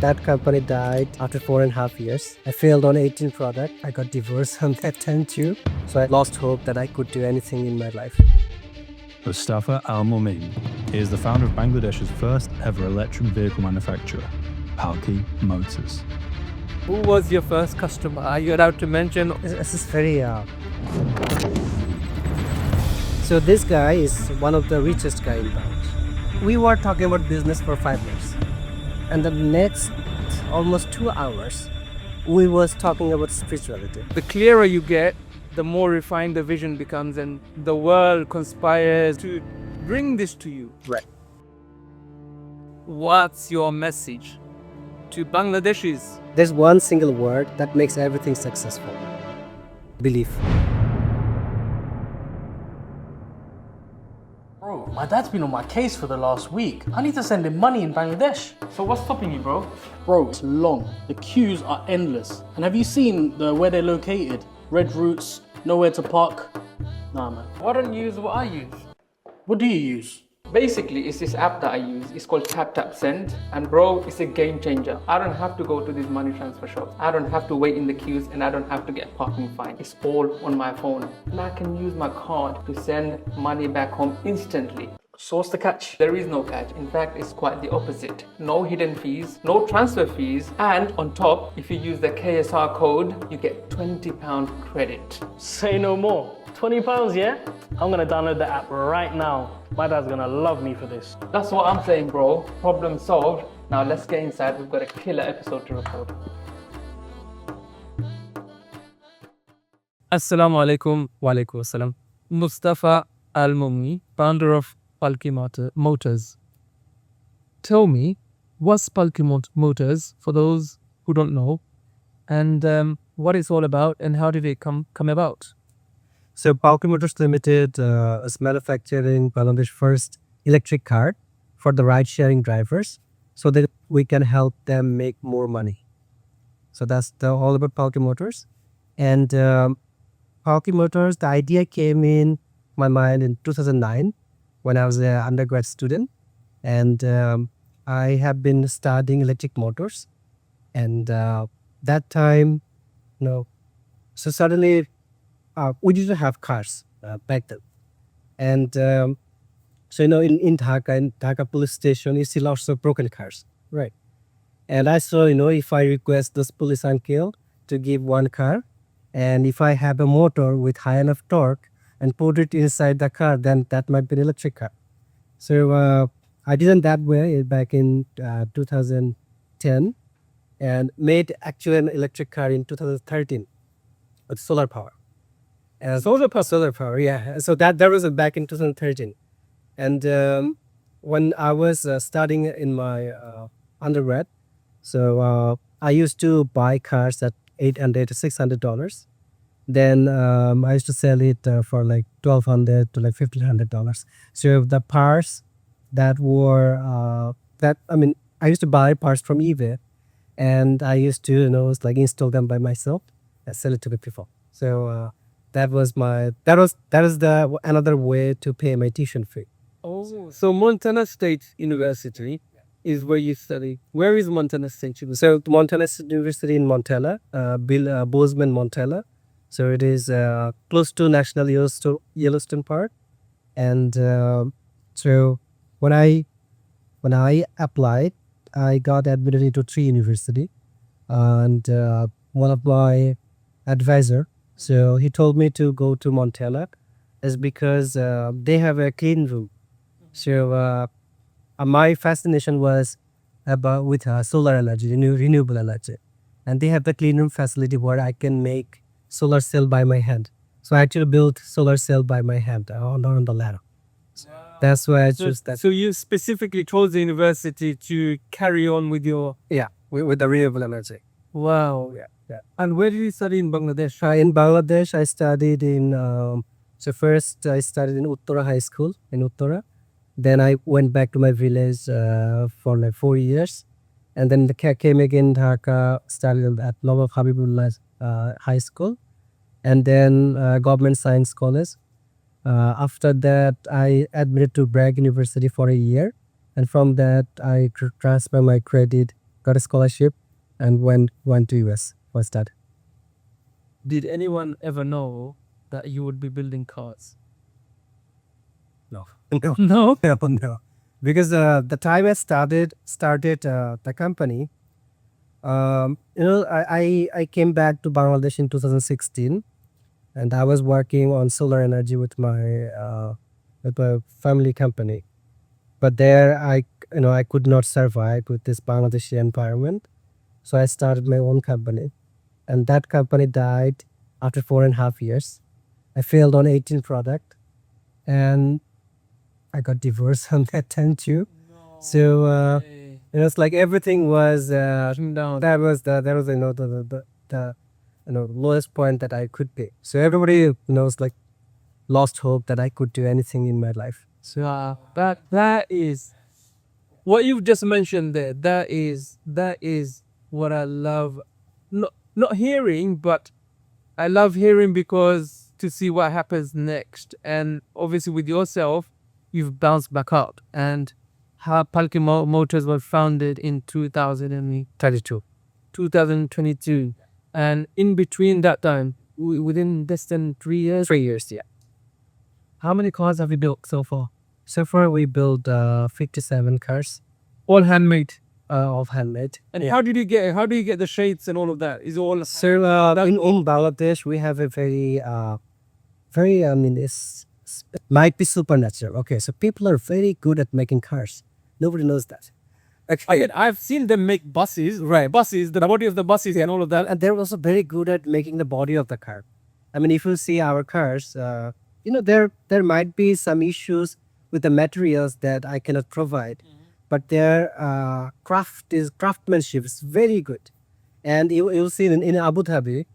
That company died after 4.5 years. I failed on 18 product. I got divorced on that time too. So I lost hope that I could do anything in my life. Mustafa Momin. He is the founder of Bangladesh's first ever electric vehicle manufacturer, Palki Motors. Who was your first customer? Are you allowed to mention? This is very... So this guy is one of the richest guy in Bangladesh. We were talking about business for 5 years. And the next almost 2 hours, we was talking about spirituality. The clearer you get, the more refined the vision becomes, and the world conspires to bring this to you. Right. What's your message to Bangladeshis? There's one single word that makes everything successful. Belief. Bro, my dad's been on my case for the last week. I need to send him money in Bangladesh. So what's stopping you, bro? Bro, it's long. The queues are endless. And have you seen where they're located? Red routes, nowhere to park. Nah, man. Why don't you use what I use? What do you use? Basically, it's this app that I use. It's called Taptap Send, and bro, it's a game changer. I don't have to go to these money transfer shops. I don't have to wait in the queues, and I don't have to get parking fine. It's all on my phone, and I can use my card to send money back home instantly. So what's the catch? There is no catch. In fact, it's quite the opposite. No hidden fees, no transfer fees, and on top, if you use the KSR code, you get £20 credit. Say no more. £20, yeah? I'm gonna download the app right now. My dad's gonna love me for this. That's what I'm saying, bro. Problem solved. Now let's get inside. We've got a killer episode to record. Assalamu alaikum wa alaikum assalam. Mustafa Al-Mumni, founder of Palki Motors. Tell me, what's Palki Motors for those who don't know, and what it's all about, and how did it come about? So Palki Motors Limited is manufacturing Bangladesh's first electric car for the ride-sharing drivers so that we can help them make more money. So that's all about Palki Motors. And Palki Motors, the idea came in my mind in 2009 when I was an undergrad student. And I have been studying electric motors. And that time, so suddenly, we didn't have cars back then. And in Taka police station, you see lots of broken cars. Right. And I saw, if I request this police uncle to give one car, and if I have a motor with high enough torque and put it inside the car, then that might be an electric car. So I did it that way back in 2010 and made actually an electric car in 2013 with solar power. Solar power, yeah. So that was back in 2013. And when I was studying in my undergrad, so I used to buy cars at $800 to $600. Then I used to sell it for like $1,200 to like $1,500. So the parts that were I used to buy parts from eBay, and I used to install them by myself and sell it to the people. So that is the another way to pay my tuition fee. Oh, so Montana State University is where you study. Where is Montana State University? So Montana State University in Montana, Bozeman, Montana. So it is close to National Yellowstone Park. And so when I applied, I got admitted into 3 universities. And one of my advisor, so he told me to go to Montana is because they have a clean room. So my fascination was with solar energy, renewable energy. And they have the clean room facility where I can make solar cell by my hand. So I actually built solar cell by my hand on the ladder. Wow. That's why I chose that. So you specifically chose the university to carry on with your... Yeah, with the renewable energy. Wow. Yeah. And where did you study in Bangladesh? In Bangladesh, I studied in... so first I studied in Uttara High School in Uttara. Then I went back to my village for like 4 years. And then came again Taka, studied at Nawab Habibullah High School. And then Government Science College. After that, I admitted to Bragg University for a year. And from that, I transferred my credit got a scholarship, and went to US for study. Did anyone ever know that you would be building cars? No, No. no. Because the time I started the company, I came back to Bangladesh in 2016, and I was working on solar energy with my family company. But there, I could not survive with this Bangladeshi environment, so I started my own company, and that company died after 4.5 years. I failed on 18 product, and I got divorced on that time too. So it's like everything was Down. that was the lowest point that I could be. So everybody knows like lost hope that I could do anything in my life. So that is what you've just mentioned there. That is what I love. Not hearing, but I love hearing because to see what happens next. And obviously with yourself, you've bounced back up. And how Palki Motors was founded in 32. 2022. And in between that time, within less than 3 years, 3 years, yeah. how many cars have you built so far? So far we built 57 cars, All handmade. of handmade. And how do you get the shades and all of that? Is it all So in Bangladesh we have a very it might be supernatural. Okay, so people are very good at making cars. Nobody knows that. I've seen them make buses, right? Buses, the body of the buses and all of that. And they're also very good at making the body of the car. I mean, if you see our cars, there might be some issues with the materials that I cannot provide, but their craftsmanship is very good. And you'll see in Abu Dhabi,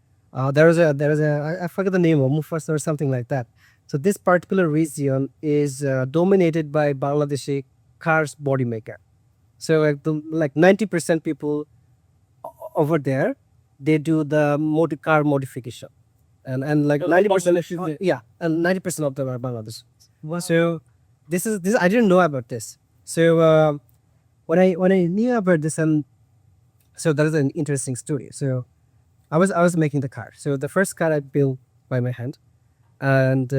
there is I forget the name of Mufasa or something like that. So this particular region is dominated by Bangladeshi cars body maker. So like 90% people over there, they do the car modification, and like 90%, yeah, and 90% of them are Bangladesh. So this I didn't know about this. So when I knew about this, and so that is an interesting story. So I was making the car. So the first car I built by my hand, and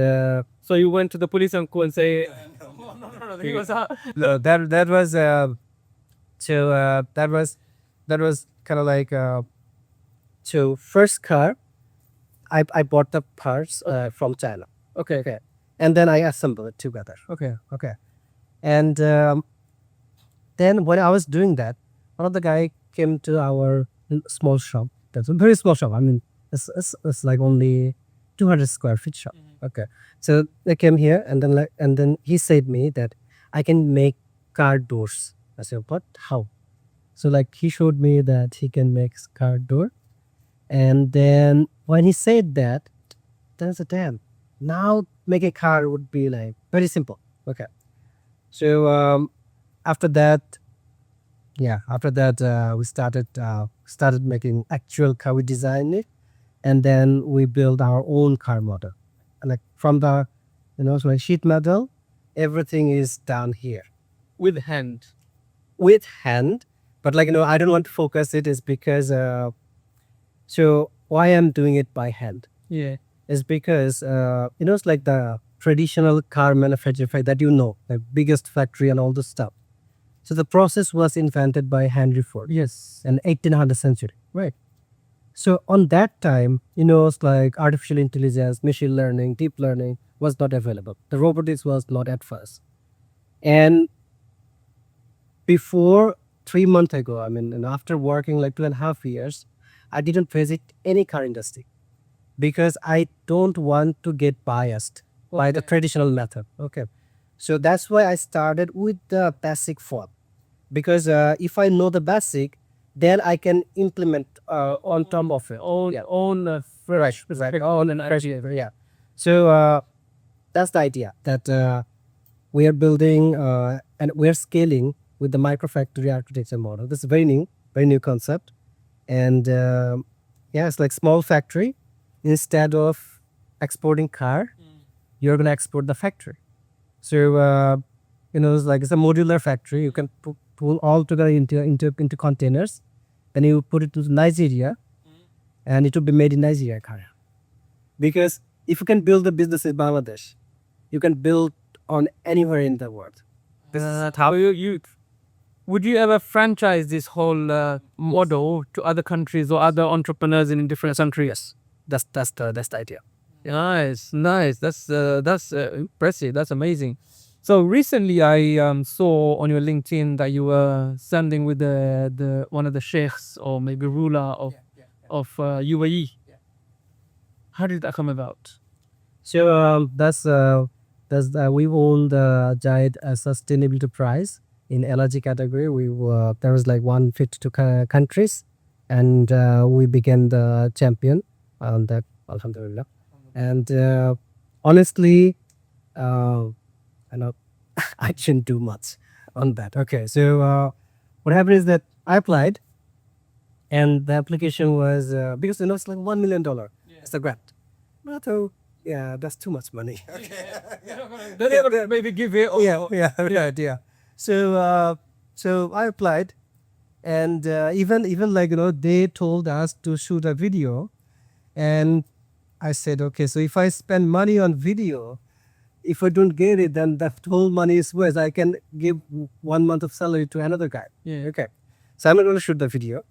So you went to the police uncle and say, no, he was that was that was kind of like so first car I bought the parts from China. okay. And then I assembled it together. Okay. And then when I was doing that, one of the guy came to our small shop. That's a very small shop. I mean, it's like only 200 square feet shop. Okay, so they came here, and then he said me that I can make car doors. I said, what? How? So like he showed me that he can make car door, and then when he said that, then I said, damn, now make a car would be like very simple. Okay, so after that we started making actual car. We designed it, and then we build our own car model, like from the so like sheet metal, everything is down here With hand. with hand. But like I don't want to focus it is because so why I'm doing it by hand Yeah. is because it's like the traditional car manufacturer that the biggest factory and all this stuff. So the process was invented by Henry Ford. Yes. In 1800th century, right? So on that time, it's like artificial intelligence, machine learning, deep learning was not available. The robotics was not at first. And before 3 months ago, I mean, and after working like 2.5 years, I didn't visit any car industry because I don't want to get biased by the traditional method. Okay. So that's why I started with the basic form, because if I know the basic, then I can implement on top of it. Own Fresh, own and yeah. So that's the idea that we are building and we're scaling with the microfactory architecture model. This is very new concept, and it's like small factory. Instead of exporting car, you're gonna export the factory. So it's like it's a modular factory. You can pull all together into containers. Then you put it to Nigeria, and it will be made in Nigeria. Because if you can build a business in Bangladesh, you can build on anywhere in the world. This is how Would you ever franchise this whole model to other countries or other entrepreneurs in different countries? that's the idea. Nice. That's impressive. That's amazing. So recently, I saw on your LinkedIn that you were standing with the one of the sheikhs or maybe ruler of UAE. How did that come about? So we won the giant sustainability prize in allergy category. There was like 152 countries, and we became the champion on that. Alhamdulillah. And honestly, I know I shouldn't do much on that. Okay, so what happened is that I applied, and the application was because it's like $1 million. It's the grant. But I thought, yeah, that's too much money. They maybe give it. Yeah. So I applied, and even like they told us to shoot a video, and I said, okay, so if I spend money on video, if I don't get it, then that whole money is waste. I can give 1 month of salary to another guy. Yeah. Okay. So I'm not going to shoot the video.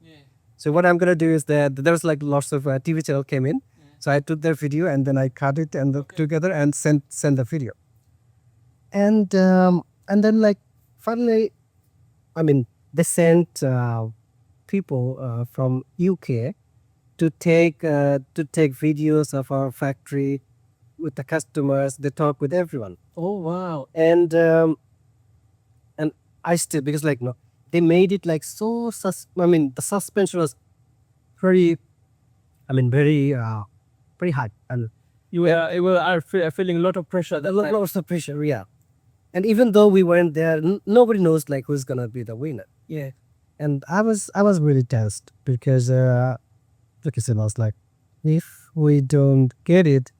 So what I'm going to do is that there's like lots of TV channel came in. So I took their video and then I cut it and look together and send the video. And then like finally, I mean, they sent people from UK to take videos of our factory with the customers. They talk with everyone. Oh wow. And I still, because like they made it like so the suspension was very hard, and You were feeling a lot of pressure. lots of pressure, yeah. And even though we weren't there, nobody knows like who's gonna be the winner. Yeah. And I was really tensed because like I said, I was like, if we don't get it,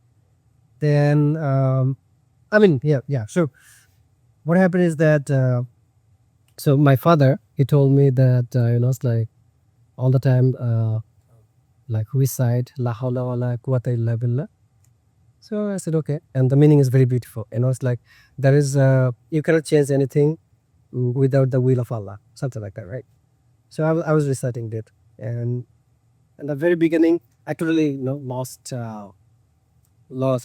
then yeah. So what happened is that so my father, he told me that it's like all the time like recite La hawla wa la quwwata illa billah. So I said okay, and the meaning is very beautiful. It's like there is you cannot change anything without the will of Allah, something like that, right? So I was reciting that, and in the very beginning, I totally lost.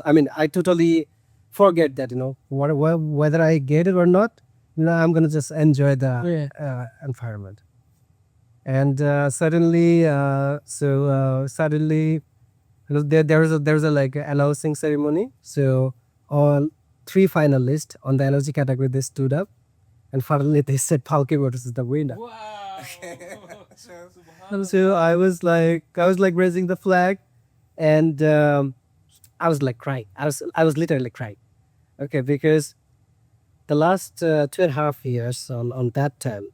I mean, I totally forget that whether I get it or not. I'm gonna just enjoy the environment. And suddenly, there was a like announcing ceremony. So all 3 finalists on the LOG category, they stood up, and finally they said Palki Motors is the winner. Wow. So I was like raising the flag, and I was like crying. I was literally crying. Okay, because the last 2.5 years on that time,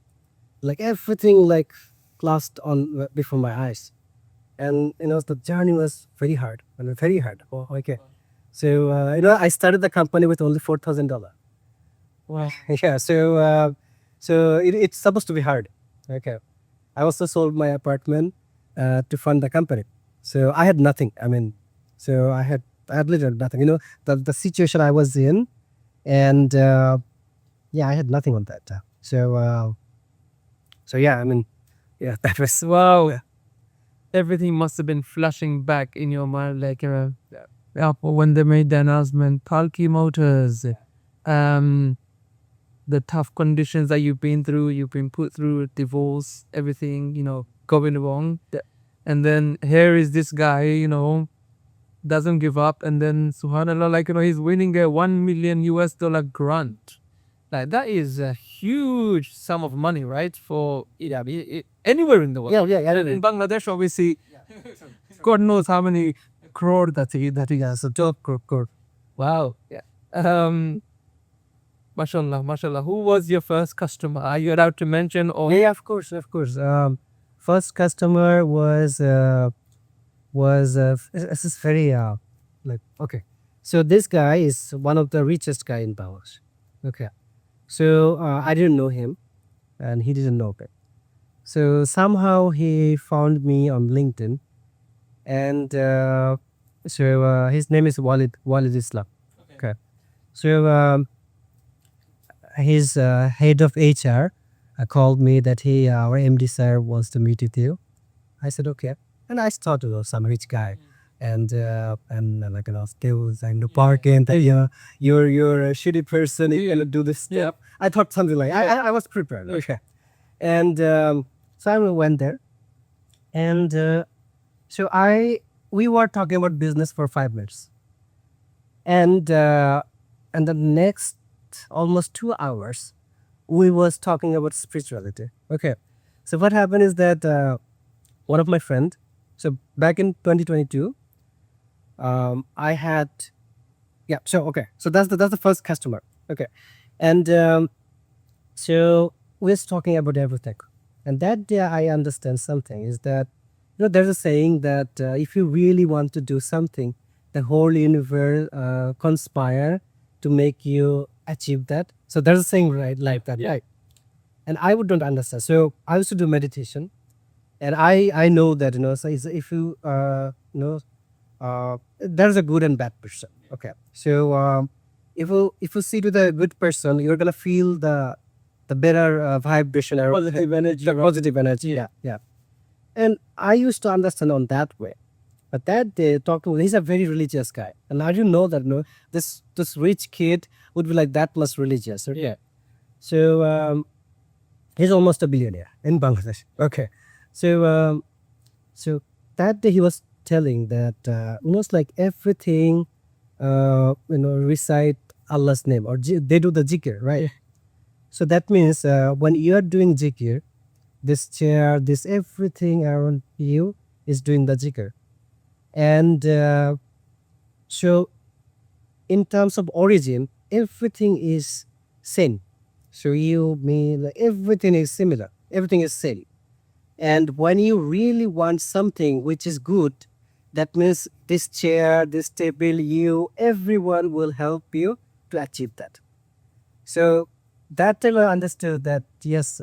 like everything like lost on before my eyes, and the journey was very hard. Oh, okay. So I started the company with only $4,000. Wow. Yeah. So it's supposed to be hard. Okay. I also sold my apartment to fund the company. So I had nothing. I mean, so I had literally nothing. The situation I was in, and I had nothing on that time. So yeah, I mean, yeah, that was Wow. Yeah. Everything must have been flashing back in your mind, like when they made the announcement, Palki Motors, the tough conditions that you've been put through, divorce, everything, going wrong. And then here is this guy, doesn't give up. And then, subhanAllah, he's winning a $1 million US grant. Like, that is a huge sum of money, right? For anywhere in the world. yeah. In Bangladesh, obviously, God knows how many crore that he has. So 12 crore. Wow. Yeah. Mashallah. Who was your first customer? Are you allowed to mention? Or Yeah, of course. First customer was this is very okay. So this guy is one of the richest guy in Bangladesh. Okay. So I didn't know him. and he didn't know it. So somehow he found me on LinkedIn, and his name is Walid Islam. Okay. So his head of HR called me that, hey, our MD sir wants to meet with you. I said okay, and I thought some rich guy, and like they was in the park, and you're a shitty person, you're gonna do this. Yeah. I thought something like I was prepared. Okay, and so I went there, and so we were talking about business for 5 minutes, and the next almost 2 hours we was talking about spirituality. Okay, so what happened is that one of my friend, so back in 2022, I had, yeah, so okay, so that's the first customer. Okay, and so we was talking about everything, and that day I understand something is that, there's a saying that if you really want to do something, the whole universe conspire to make you achieve that. So there's a saying, right, like that, right? And I would not understand. So I used to do meditation, and I know that, so if you there's a good and bad person. Okay, so if you see to the good person, you're gonna feel the better vibration or positive energy. The positive energy. Yeah. And I used to understand on that way. But that day, he's a very religious guy, and I didn't know that. This rich kid would be like that plus religious. Right? Yeah. So he's almost a billionaire in Bangladesh. Okay. So so that day he was telling that almost like everything, recite Allah's name, or they do the zikr, right? Yeah. So that means when you are doing zikr, this chair, this everything around you is doing the zikr. And so in terms of origin, everything is same. So you, me, like everything is similar. Everything is same. And when you really want something which is good, that means this chair, this table, everyone will help you to achieve that. So that time I understood that, yes,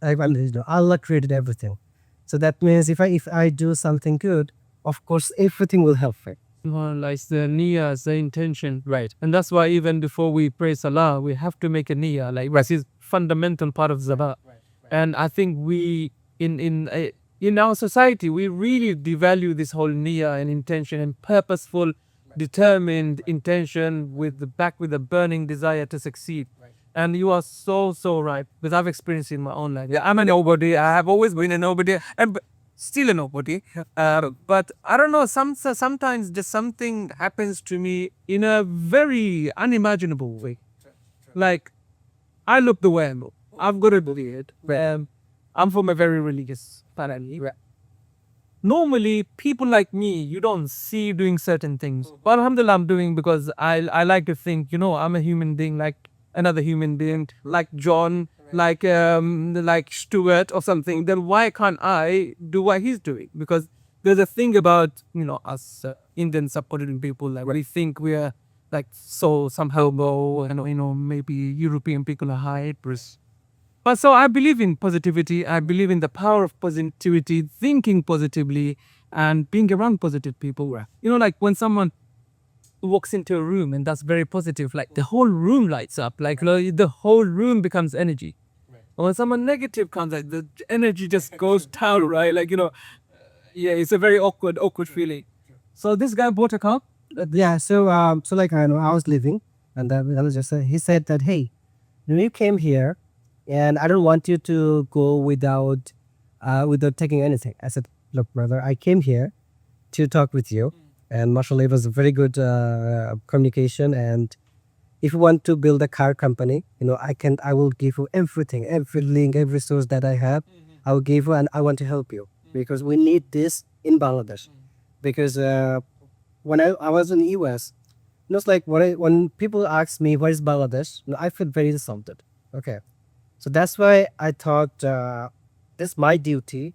Allah created everything. So that means if I do something good, of course, everything will help me. Like the niyyah, the intention. Right. And that's why even before we pray salah, we have to make a niyyah. Like, this is fundamental part of zakat. Right. And I think we, in our society, we really devalue this whole niyyah and intention and purposeful, determined intention with a burning desire to succeed. Right. And you are so right, because I've experienced it in my own life. Yeah, I'm a nobody. I have always been a nobody, and still a nobody. But I don't know. Sometimes just something happens to me in a very unimaginable way. Like, I look the way I look. I've got a beard. I'm from a very religious family. Normally, people like me, you don't see doing certain things. But alhamdulillah, I'm doing, because I like to think, I'm a human being like another human being, like John, like Stuart or something. Then why can't I do what he's doing? Because there's a thing about, us Indian supporting people, like we think we are like somehow low, and maybe European people are high. But so I believe in positivity. I believe in the power of positivity, thinking positively, and being around positive people. Like when someone walks into a room and that's very positive, like the whole room lights up, like the whole room becomes energy. Right. And when someone negative comes, like the energy just goes down, right? Like, yeah, it's a very awkward feeling. So this guy bought a car. Yeah. So like I was leaving, and then I was just he said that, hey, you came here, and I don't want you to go without taking anything. I said, look, brother, I came here to talk with you. And mashallah, it was a very good communication. And if you want to build a car company, I will give you everything, every link, every source that I have. I will give you, and I want to help you, because we need this in Bangladesh. Because when I was in the US, it's like when people ask me what is Bangladesh, I feel very insulted. Okay, so that's why I thought this my duty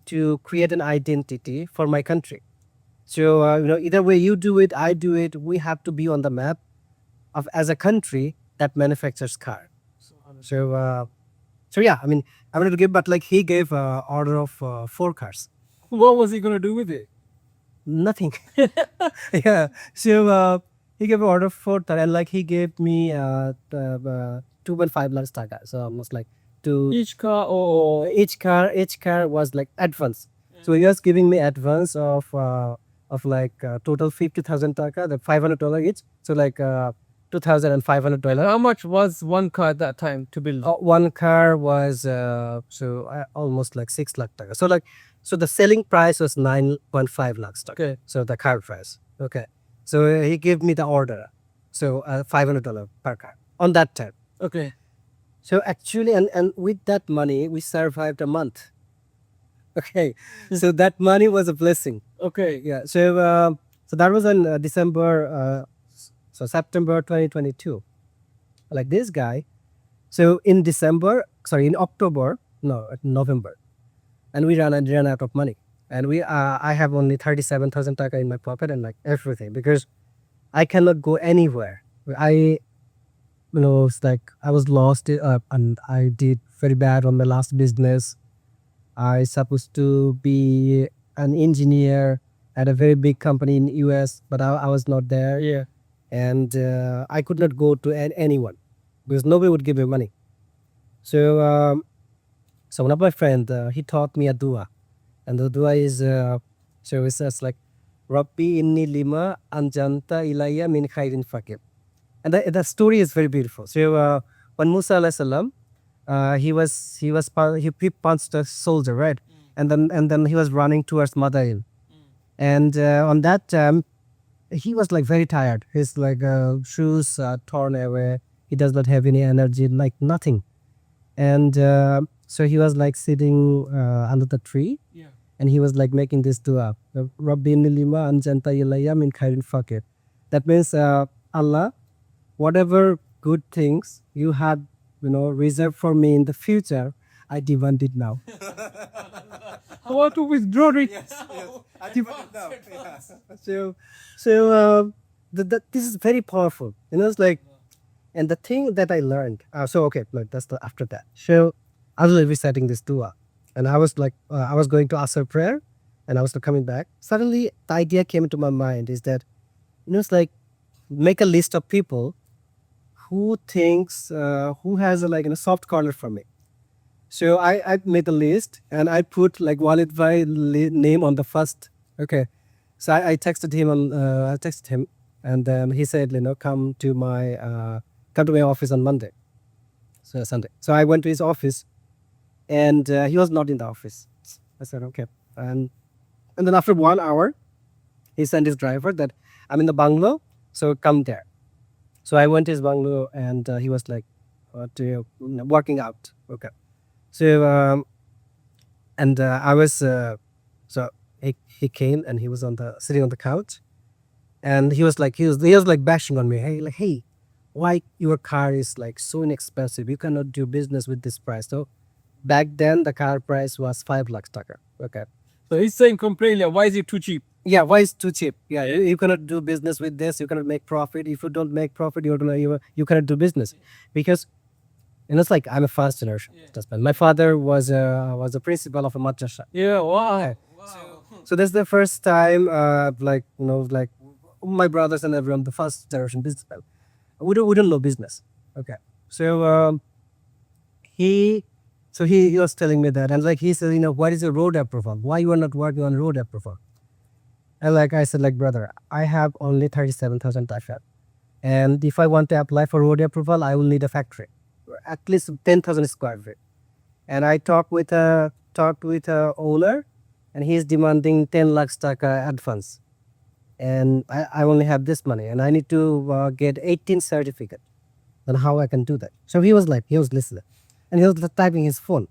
to create an identity for my country. So, either way you do it, I do it, we have to be on the map as a country that manufactures car. So So yeah, I mean, I wanted to give, but like he gave order of 4 cars. What was he gonna do with it? Nothing. Yeah. So he gave order for that, and like he gave me 2.5 lakhs taka. So almost like two. Each car or Each car was like advance. So he was giving me advance of like total 50,000 taka, the $500 each. So like $2,500. how much was one car at that time to build? One car was almost like 6 lakh taka. So like the selling price was 9.5 lakhs taka. Okay. So the car price. Okay. So he gave me the order. So $500 per car on that time. Okay. So actually, and with that money, we survived a month. Okay, so that money was a blessing. Okay. Yeah. So that was in December. So September 2022. Like this guy. So in October, no, November, and we ran out of money, and I have only 37,000 taka in my pocket and like everything because I cannot go anywhere. It's like I was lost and I did very bad on my last business. I supposed to be an engineer at a very big company in US, but I was not there. Yeah. And I could not go to anyone because nobody would give me money. So one of my friend, he taught me a dua, and the dua is so it says like Rabbi inni lima anjanta ilayya min khairin fakir. And the story is very beautiful. So when Musa alayhi salam, he punched a soldier, right? And then he was running towards Madain. And on that time, he was like very tired. His like shoes torn away. He does not have any energy, like nothing. And so he was like sitting under the tree. Yeah. And he was like making this dua. Rabbi inni lima anjanta ilayya min khairin fakir. That means Allah, whatever good things you had, reserved for me in the future, I demand it now. I want to withdraw it. I demand it now. Yeah. So this is very powerful. It's like, and the thing that I learned. Like that's after that. So I was reciting this dua, and I was like, I was going to Asr prayer, and I was coming back. Suddenly, the idea came into my mind is that, it's like, make a list of people who thinks who has a soft corner for me. So I made a list and I put like Walid Bhai name on the first. Okay, so I texted him and then he said, come to my office on Monday, so Sunday. So I went to his office, and he was not in the office. I said okay, and then after 1 hour, he sent his driver that I'm in the bungalow, so come there. So I went to his bungalow, and he was like, working out. Okay. So, I was, so he came and he was sitting on the couch, and he was like bashing on me. Hey, why your car is like so inexpensive? You cannot do business with this price. So back then the car price was 5 lakhs taka. Okay. So he's saying complain, why is it too cheap? Yeah, why is too cheap? Yeah, you cannot do business with this. You cannot make profit. If you don't make profit, you cannot do business, because it's like I'm a first generation husband. My father was a principal of a madrasa. Yeah, why? So that's the first time, like my brothers and everyone, the first generation businessman. We don't know business. Okay, so he was telling me that, and like he said, what is your road approval? Why you are not working on road approval? And like I said, like brother, I have only 37,000 taka, and if I want to apply for road approval, I will need a factory, at least 10,000 square feet. And I talked with a owner, and he is demanding 10 lakhs taka advance, and I only have this money, and I need to get 18 certificate. Then how I can do that? So he was listening, and he was typing his phone.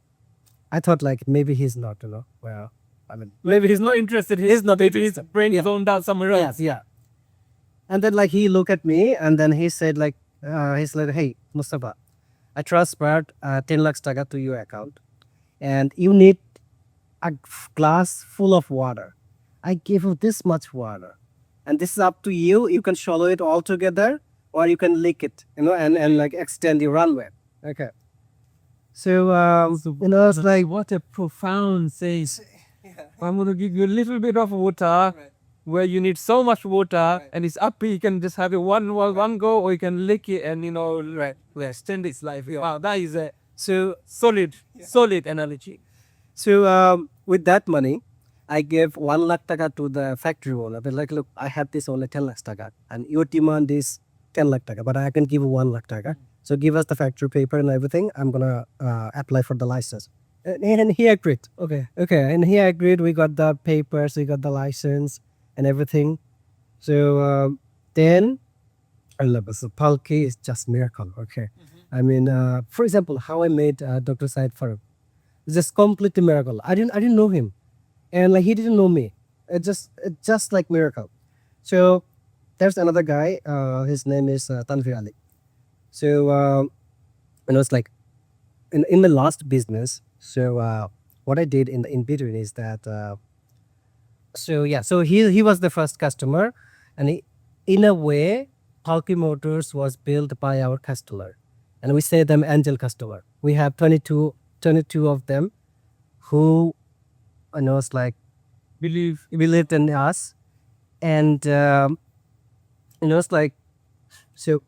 I thought like maybe he's not, well, I mean, Maybe he's not interested. He's not. Maybe his brain is zoned out somewhere else. yeah. And then like he looked at me, and then he said like, hey Mustafa, I transferred 10 lakhs taka to your account, and you need a glass full of water. I gave you this much water, and this is up to you. You can swallow it all together, or you can lick it, and like extend your runway. Okay. So it's like what a profound saying. I'm going to give you a little bit of water where you need so much water and it's up. You can just have it one go, or you can lick it and extend its life. Wow, that is a solid analogy. So with that money, I gave 1 lakh taka to the factory owner. But like, look, I have this only 10 lakh taka, and your demand is 10 lakh taka, but I can give you 1 lakh taka. So give us the factory paper and everything. I'm gonna apply for the license. And he agreed. Okay, and he agreed. We got the papers, we got the license, and everything. So then, I love it. So Palki is just miracle. Okay, I mean, for example, how I made Dr. Said Farooq. It's just completely miracle. I didn't know him, and like he didn't know me. It just like miracle. So there's another guy. His name is Tanvir Ali. So it's like in the last business. So what I did in between is that. So he was the first customer, and in a way, Palki Motors was built by our customer, and we say them angel customer. We have 22 of them who it's like believed in us, and it's like, so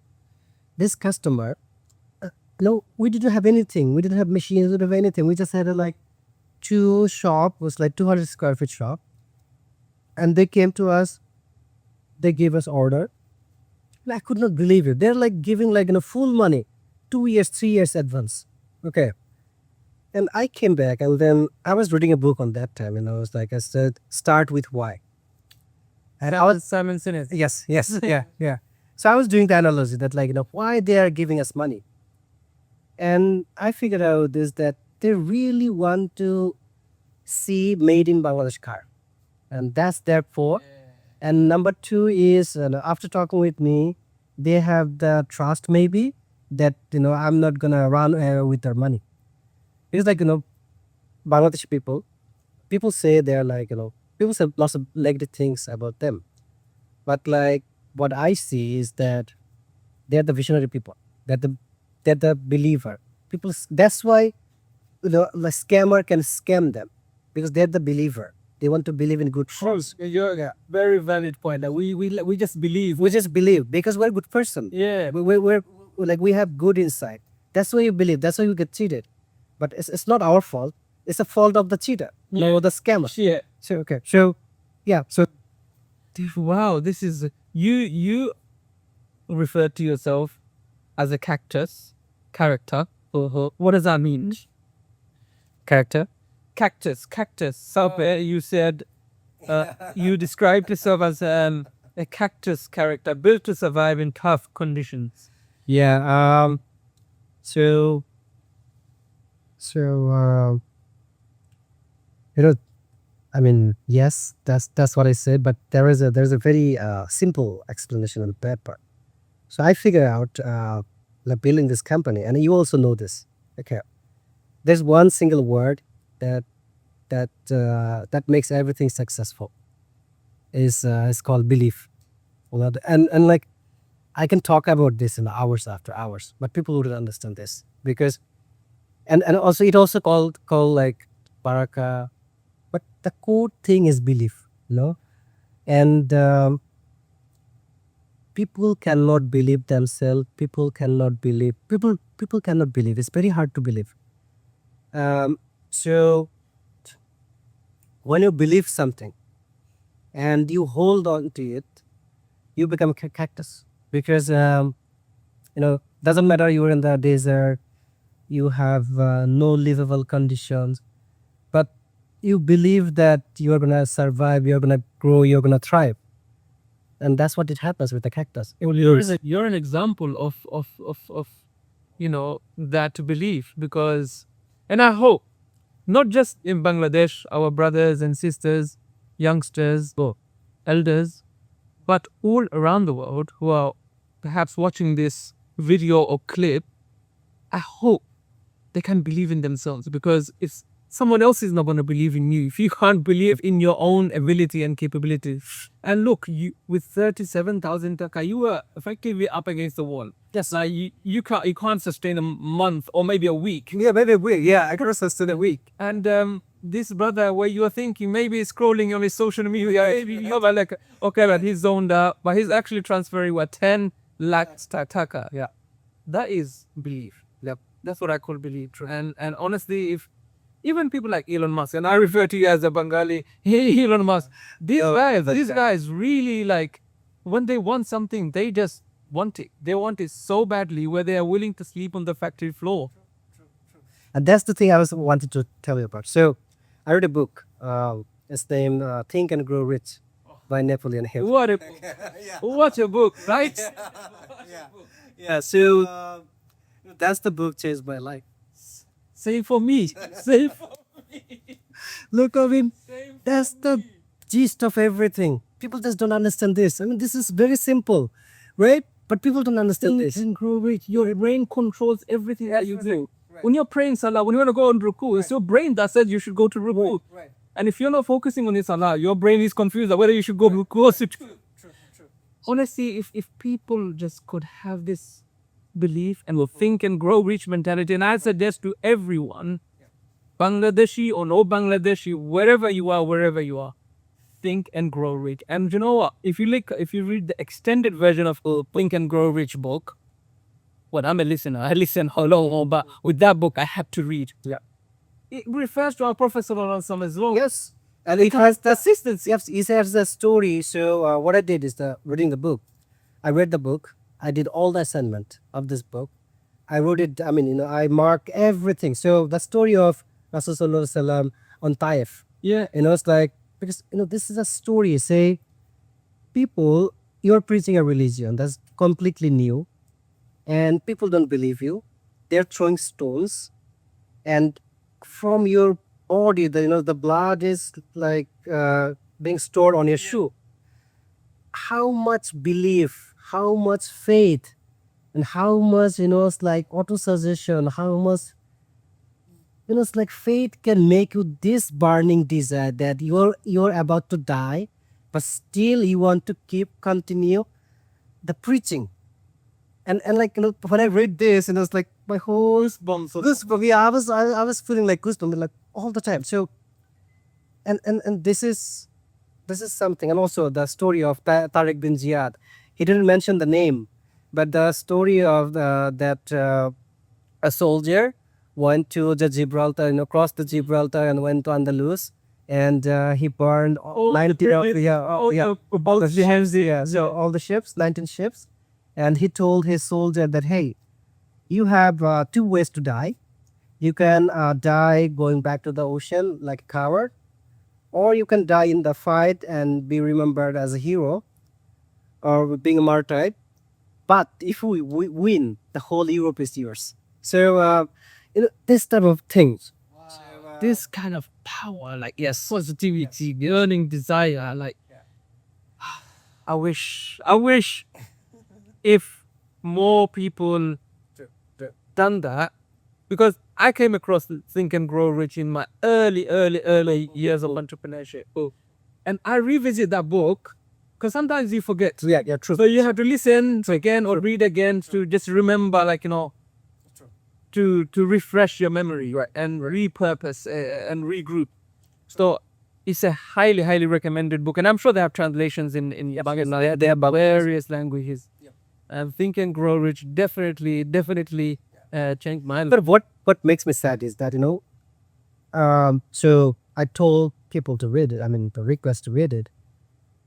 this customer, we didn't have anything. We didn't have machines. We didn't have anything. We just had a like 2 shop, was like 200 square feet shop, and they came to us. They gave us order. And I could not believe it. They're like giving like full money, 2 years, 3 years advance. Okay. And I came back, and then I was reading a book on that time, and I was like, I said, start with why. And I was Simon Sinek. yes, yeah. So I was doing the analogy that like why they are giving us money, and I figured out this that they really want to see made in Bangladesh car, and that's their for. And number 2 is after talking with me, they have the trust maybe that I'm not gonna run with their money. It's like Bangladeshi people say they're like people say lots of negative things about them, but like what I see is that they're the visionary people. They're the believer people. That's why the scammer can scam them, because they're the believer. They want to believe in good things. You're very valid point. That we just believe. We just believe because we're a good person. Yeah. We're like we have good insight. That's why you believe. That's why you get cheated. But it's not our fault. It's the fault of the cheater. No, the scammer. Yeah. So okay. So yeah. So Wow, this is you refer to yourself as a cactus character. What does that mean? character. Cactus. So you said you described yourself as a cactus character built to survive in tough conditions. Yeah. I mean, yes, that's what I said, but there's a very simple explanation on the bad part. So I figured out like building this company, and you also know this. Okay, there's one single word that makes everything successful. Is called belief. And like I can talk about this in hours after hours, but people wouldn't understand this because, and also it also called like Barakah, but the core thing is belief, and people cannot believe themselves. People cannot believe. People cannot believe. It's very hard to believe. So when you believe something and you hold on to it, you become a cactus because doesn't matter you're in the desert, you have no livable conditions, but you believe that you're gonna survive, you're gonna grow, you're gonna thrive, and that's what it happens with the cactus. You're an example of that belief, because, and I hope not just in Bangladesh, our brothers and sisters, youngsters, or elders, but all around the world who are perhaps watching this video or clip, I hope they can believe in themselves, because it's someone else is not going to believe in you if you can't believe in your own ability and capability. And look, you with 37,000 taka, you were effectively up against the wall. Yes. Like you can't sustain a month or maybe a week. Yeah, maybe a week. Yeah, I can sustain a week. And this brother, where you are thinking maybe he's scrolling on his social media, maybe you're like, okay, but he's zoned out, but he's actually transferring 10 lakhs taka. Yeah. That is belief. Yep. That's what I call belief. And honestly, if even people like Elon Musk, and I refer to you as a Bengali, hey, Elon Musk, these guys really like, when they want something, they just want it. They want it so badly where they are willing to sleep on the factory floor. And that's the thing I was wanted to tell you about. So I read a book. It's named Think and Grow Rich by Napoleon Hill. What a what a book, right? Yeah, so that's the book changed my life. Same for me. Same for me. Look, I mean, that's the gist of everything. People just don't understand this. I mean, this is very simple, right? But people don't understand this. And grow rich. Your brain controls everything that you do. When you're praying salah, when you want to go on ruku, it's your brain that says you should go to ruku. And if you're not focusing on your salah, your brain is confused about whether you should go ruku or sit. Honestly, if people just could have this belief and will think and grow rich mentality, and I suggest to everyone, Bangladeshi or no Bangladeshi, wherever you are, think and grow rich. And you know what? If you read the extended version of Think and Grow Rich book, well, I'm a listener. I listen how long, but with that book, I have to read. Yeah. It refers to our Prophet Sallallahu Alaihi Wasallam as well. Yes. And it has the assistance. Yes, it has the story. So what I did is reading the book. I read the book. I did all the assignment of this book. I wrote it. I mean, I mark everything. So the story of Rasulullah on Taif. Yeah. It's like, because this is a story. Say, people, you're preaching a religion that's completely new, and people don't believe you. They're throwing stones, and from your body, the blood is like being stored on your shoe. How much belief, how much faith, and how much it's like auto-suggestion, how much it's like faith can make you this burning desire that you're about to die, but still you want to continue the preaching. And like when I read this, it's like my whole goosebumps. Yeah, I was feeling like goosebumps like all the time. So and this is something. And also the story of Tariq bin Ziyad. He didn't mention the name, but the story of that a soldier went to the Gibraltar, crossed the Gibraltar and went to Andalus, and he burned all the ships, 19 ships. And he told his soldier that, hey, you have 2 ways to die. You can die going back to the ocean like a coward, or you can die in the fight and be remembered as a hero or being a martyr. But if we win, the whole Europe is yours. So, this type of things. This kind of power, like positivity, yearning, desire, like I wish if more people done that, because I came across Think and Grow Rich in my early years of entrepreneurship. And I revisit that book because sometimes you forget. Yeah, true. So you have to listen to again or read again to just remember, to refresh your memory, right, and repurpose and regroup. So it's a highly recommended book, and I'm sure they have translations in Bangladesh. They have various languages. And Think and Grow Rich definitely changed my life. But what makes me sad is that so I told people to read it. I mean, the request to read it,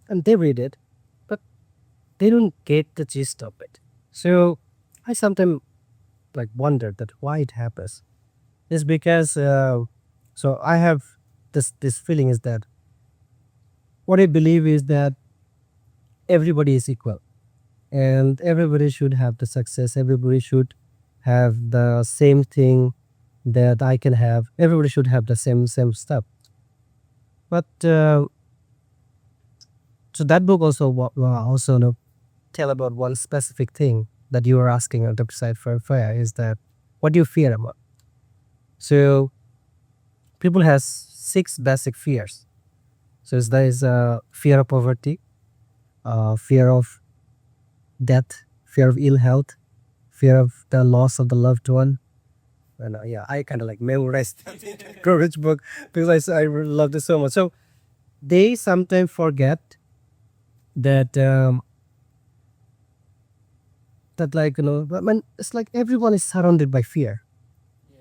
and they read it, but they don't get the gist of it. So I sometimes wonder that why it happens. It's because so I have this feeling is that what I believe is that everybody is equal, and everybody should have the success. Everybody should have the same thing that I can have. Everybody should have the same stuff. But so that book also tell about one specific thing that you were asking on the side for fire is that what do you fear about? So people has 6 basic fears. So there is fear of poverty, fear of death, fear of ill health, fear of the loss of the loved one. And yeah, I kind of like memorized Courage book because I really loved it so much. So they sometimes forget that that like I mean, it's like everyone is surrounded by fear,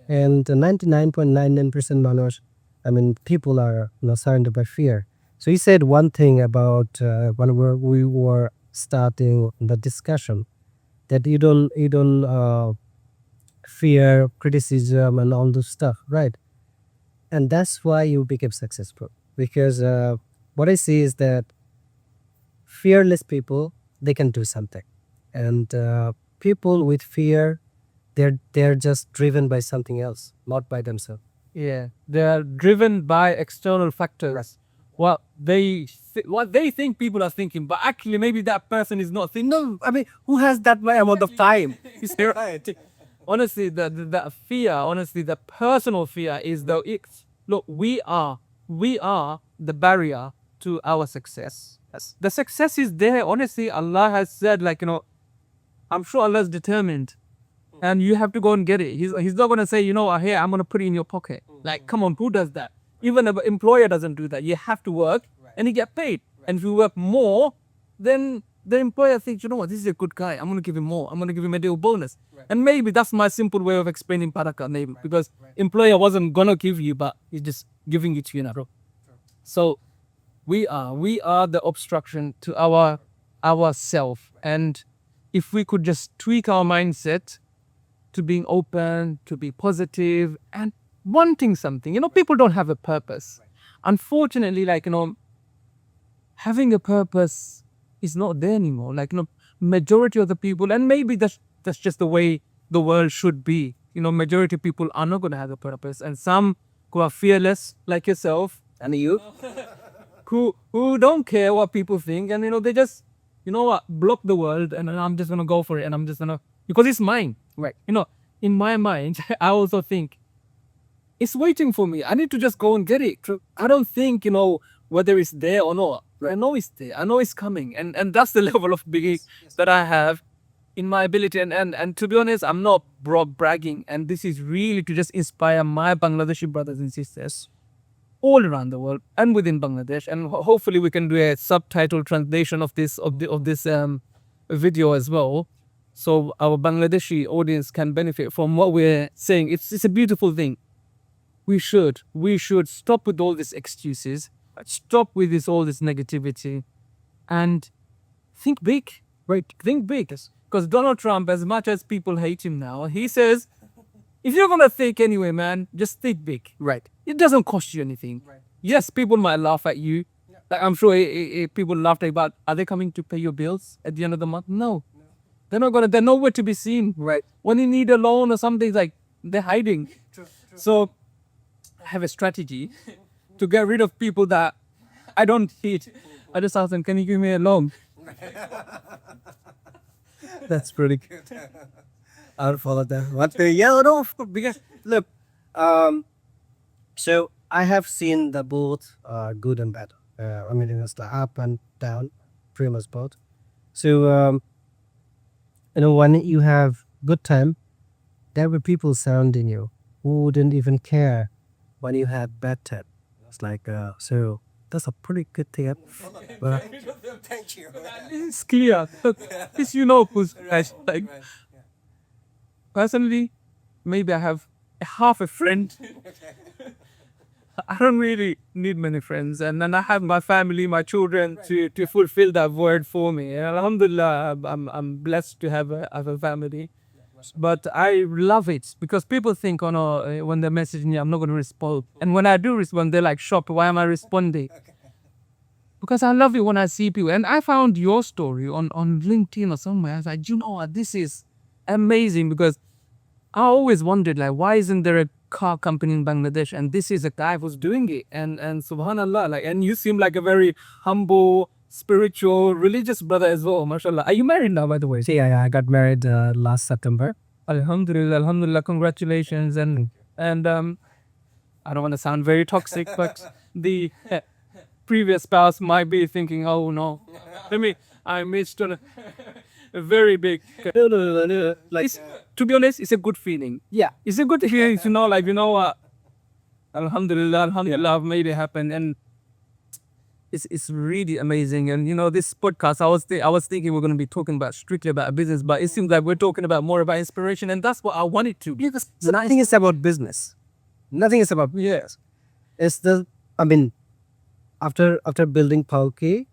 and 99.99% knowledge. I mean, people are surrounded by fear. So he said one thing about when we were starting the discussion that you don't fear criticism and all this stuff, right? And that's why you became successful. Because what I see is that fearless people, they can do something, and people with fear, they're just driven by something else, not by themselves. Yeah, they are driven by external factors. What they think people are thinking, but actually maybe that person is not thinking. No, I mean, who has that amount of time? Honestly, the fear, honestly, the personal fear is look, we are the barrier to our success. The success is there. Honestly, Allah has said, like, I'm sure Allah is determined, and you have to go and get it. He's not gonna say, here, I'm gonna put it in your pocket. Like, come on, who does that? Even an employer doesn't do that. You have to work and you get paid. And if you work more, then the employer thinks, you know what, this is a good guy. I'm going to give him more. I'm going to give him a deal bonus. And maybe that's my simple way of explaining Barakah, maybe. Because employer wasn't going to give you, but he's just giving it to you now. So we are the obstruction to ourself. And if we could just tweak our mindset to being open, to be positive, and wanting something. People don't have a purpose. Unfortunately, having a purpose is not there anymore. Majority of the people, and maybe that's just the way the world should be. Majority of people are not going to have a purpose, and some who are fearless, like yourself and you, who don't care what people think, and they just, block the world, and I'm just gonna go for it, and I'm just gonna, because it's mine, right? In my mind, I also think it's waiting for me. I need to just go and get it. I don't think, whether it's there or not. I know it's there. I know it's coming. And that's the level of belief that I have in my ability. And to be honest, I'm not bragging. And this is really to just inspire my Bangladeshi brothers and sisters all around the world and within Bangladesh. And hopefully we can do a subtitle translation of this video as well. So our Bangladeshi audience can benefit from what we're saying. It's a beautiful thing. We should stop with all these excuses, stop with all this negativity, and think big, right? Think big. Because Donald Trump, as much as people hate him now, he says, if you're gonna think anyway, man, just think big, right? It doesn't cost you anything. Right. Yes, people might laugh at you. Like, I'm sure people laughed about, are they coming to pay your bills at the end of the month? No. They're not gonna. They're nowhere to be seen, right? When you need a loan or something, like, they're hiding. True. So have a strategy to get rid of people that I don't need. I just ask them, can you give me a loan? That's pretty good. I'll follow that. What the no, of course, because look, so I have seen the both good and bad. I mean, it's the up and down, pretty much both. So when you have good time, there were people surrounding you who wouldn't even care when you had bad time. It's like so that's a pretty good thing. Thank you. It's clear. This who's right. Like, personally, maybe I have half a friend. I don't really need many friends, and then I have my family, my children to fulfill that void for me. And Alhamdulillah, I'm blessed to have a family. But I love it because people think, oh no, when they're messaging me, I'm not going to respond. And when I do respond, they're like, shocked. Why am I responding? Because I love it when I see people. And I found your story on LinkedIn or somewhere. I was like, you know what, this is amazing, because I always wondered, like, why isn't there a car company in Bangladesh? And this is a guy who's doing it. And subhanallah, like, and you seem like a very humble, spiritual, religious brother as well, mashallah. Are you married now, by the way? Yeah, I got married last September. Alhamdulillah, congratulations. And I don't want to sound very toxic, but the previous spouse might be thinking, oh no, I missed on a very big. No. Like, To be honest, it's a good feeling. yeah, It's a good feeling to know, like, Alhamdulillah, I've made it happen. And it's really amazing. And this podcast, I was thinking we're going to be talking about strictly about business, but it seems like we're talking about more about inspiration, and that's what I wanted to. nothing is about business. Nothing is about yes. It's after building Palki,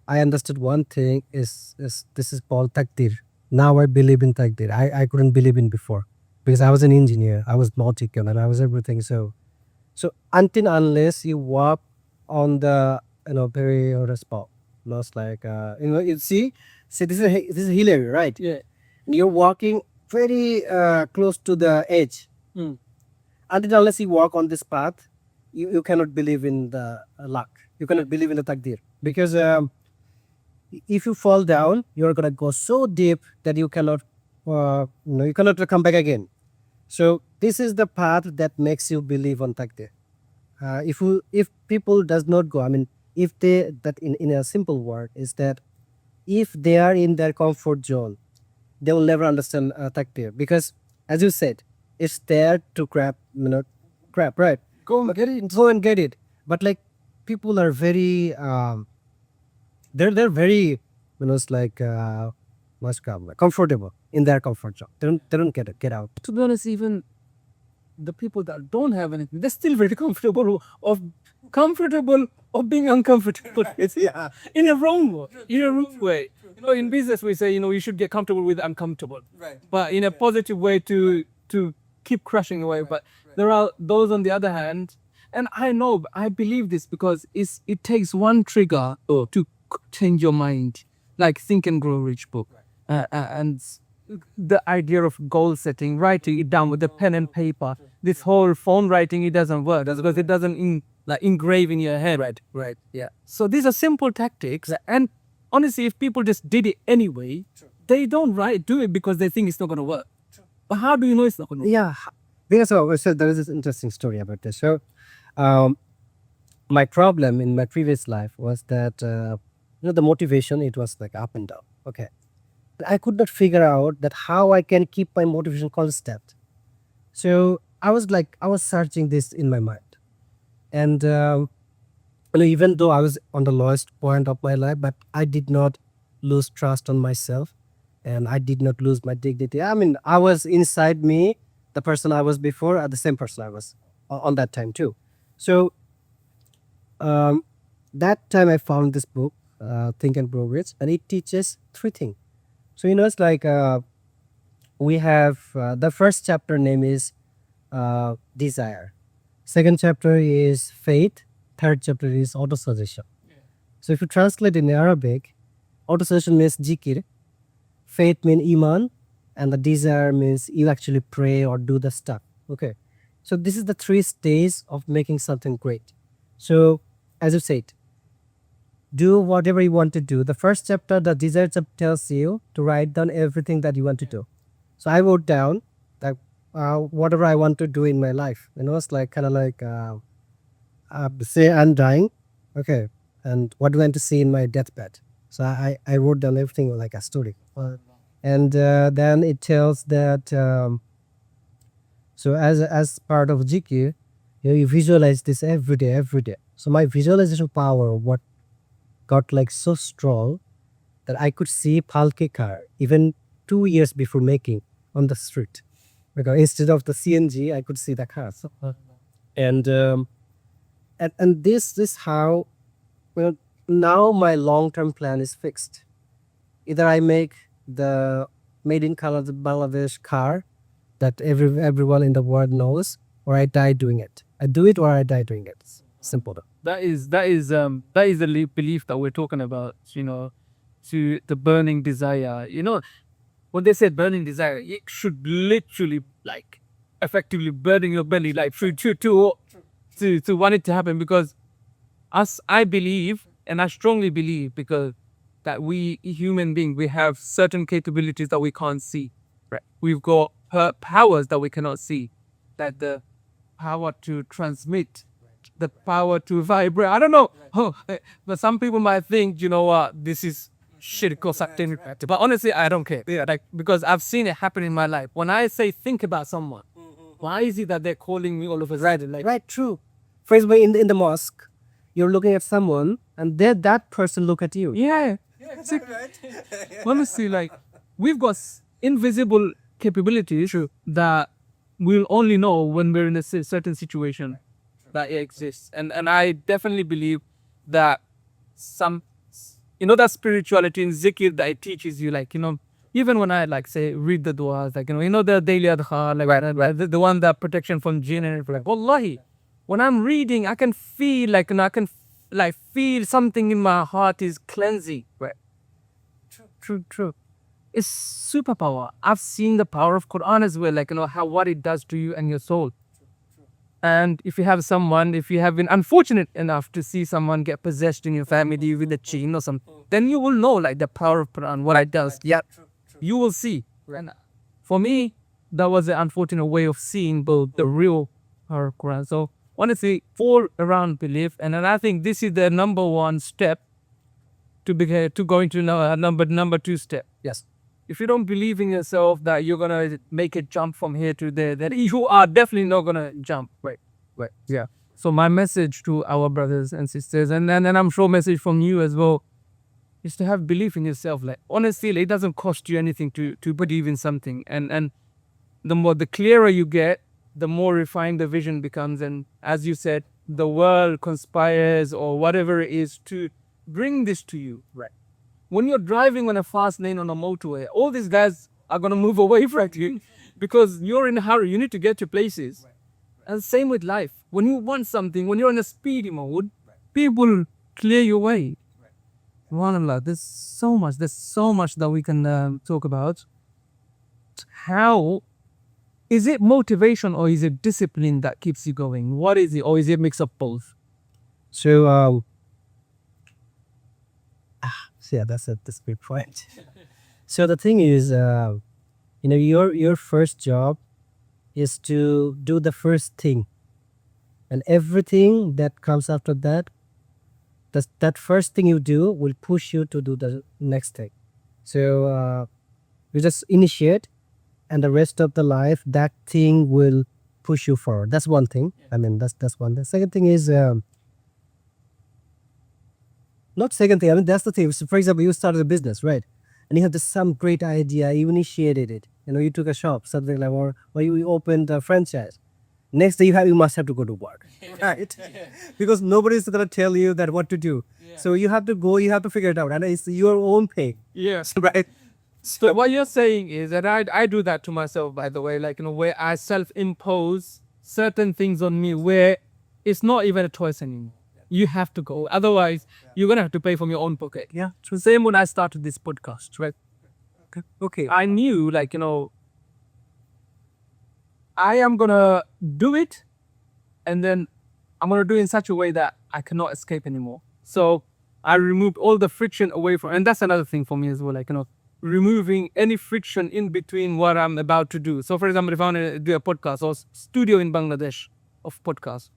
I understood one thing is this is called takdir. Now I believe in takdir. I couldn't believe in before because I was an engineer. I was nautical and I was everything. So until unless you walk on the very spot, most like you see this is a hill area, right? Yeah. And you're walking very close to the edge. Mm. Until unless you walk on this path, you cannot believe in the luck. You cannot believe in the takdir because if you fall down, you're gonna go so deep that you cannot come back again. So this is the path that makes you believe on takdir. If people does not go, if they that in a simple word is that if they are in their comfort zone, they will never understand takdir because as you said, it's there to grab right. Go and get it. But like people are very they're very comfortable in their comfort zone. They don't get out. To be honest, even the people that don't have anything, they're still very comfortable of being uncomfortable. It's in a wrong way. In business we say you should get comfortable with uncomfortable, right? But in a positive way to keep crushing away. But there are those on the other hand, and I believe this because it takes one trigger to change your mind, like Think and Grow Rich book, and the idea of goal setting, writing it down with a pen and paper. This whole phone writing, it doesn't work because it doesn't engrave in your head. Right. Yeah. So these are simple tactics, and honestly, if people just did it anyway, they don't do it because they think it's not going to work. But how do you know it's not going to work? Yeah, because so there is this interesting story about this. So, my problem in my previous life was that the motivation, it was like up and down. Okay, I could not figure out that how I can keep my motivation constant. So I was searching this in my mind, and even though I was on the lowest point of my life, but I did not lose trust on myself, and I did not lose my dignity. I was inside me, the person I was before, the same person I was on that time too. So that time I found this book, Think and Grow Rich, and it teaches three things. So it's like we have the first chapter name is desire, second chapter is faith, third chapter is auto-suggestion. So if you translate in Arabic, auto-suggestion means jikir, faith means iman, and the desire means you actually pray or do the stuff. Okay, so this is the three stages of making something great. So as you said, do whatever you want to do. The first chapter, the desire chapter, tells you to write down everything that you want to do. So I wrote down that whatever I want to do in my life. It's like kind of like say I'm dying, okay, and what do I want to see in my deathbed. So I wrote down everything like a story, and then it tells that so as part of GQ, you visualize this every day. So my visualization power what got like so strong that I could see Palki car even 2 years before making on the street, because instead of the CNG I could see the car. So, and this is how now my long-term plan is fixed. Either I make the made in Bangladesh car that everyone in the world knows, or I die doing it. I do it or I die doing it. It's simple though. That is the belief that we're talking about, to the burning desire. When they said burning desire, it should literally like effectively burning your belly, like to want it to happen. Because I believe, and I strongly believe, because that we human beings, we have certain capabilities that we can't see. Right. We've got powers that we cannot see. That the power to transmit, the power to vibrate. I don't know. But some people might think, you know what, this is shirk or something. But honestly, I don't care. Yeah, like, because I've seen it happen in my life. When I say think about someone, why is it that they're calling me all of a sudden? Like, Right, true. For example, in the mosque, you're looking at someone, and then that person look at you. yeah. Honestly, like, we've got invisible capabilities that we'll only know when we're in a certain situation that it exists. And I definitely believe that some, that spirituality in zikr that it teaches you, like, even when I, like, say, read the du'as, like, the daily adhkar, like, the one that protection from jinn and everything, like, wallahi, when I'm reading, I can feel, like, I can, like, feel something in my heart is cleansing, right? True. It's superpower. I've seen the power of Quran as well, like, how what it does to you and your soul. And if you have been unfortunate enough to see someone get possessed in your family with a jinn or something, then you will know, like, the power of Quran, what it does. Yeah, you will see. And for me, that was an unfortunate way of seeing both the real power of Quran. So honestly, all around belief, and then I think this is the number one step to going to number two step. Yes. If you don't believe in yourself that you're gonna make a jump from here to there, then you are definitely not gonna jump. Right. Yeah. So my message to our brothers and sisters, and I'm sure message from you as well, is to have belief in yourself. Like, honestly, it doesn't cost you anything to believe in something. And the clearer you get, the more refined the vision becomes. And as you said, the world conspires or whatever it is to bring this to you. Right. When you're driving on a fast lane on a motorway, all these guys are going to move away from you because you're in a hurry. You need to get to places. And same with life. When you want something, when you're in a speedy mode, people clear your way. Subhanallah, there's so much that we can talk about. How is it motivation or is it discipline that keeps you going? What is it? Or is it a mix of both? So, yeah, that's a great point. So the thing is, your first job is to do the first thing, and everything that comes after that, that first thing you do will push you to do the next thing. So you just initiate, and the rest of the life, that thing will push you forward. That's one thing. I mean, that's one. The second thing is. Not second thing, I mean, that's the thing. So for example, you started a business, right? And you have some great idea, you initiated it. You took a shop, something like, or you opened a franchise. Next day you must have to go to work, right? Because nobody's gonna tell you that what to do. So you have to go, you have to figure it out, and it's your own pay. Yes. Right? So what you're saying is that I do that to myself, by the way, like, where I self-impose certain things on me where it's not even a choice anymore. You have to go. Otherwise, you're going to have to pay from your own pocket. Yeah. So same when I started this podcast, right? Okay. I knew, like, I am going to do it, and then I'm going to do it in such a way that I cannot escape anymore. So I removed all the friction away from, and that's another thing for me as well, like, removing any friction in between what I'm about to do. So for example, if I want to do a podcast or studio in Bangladesh of podcast,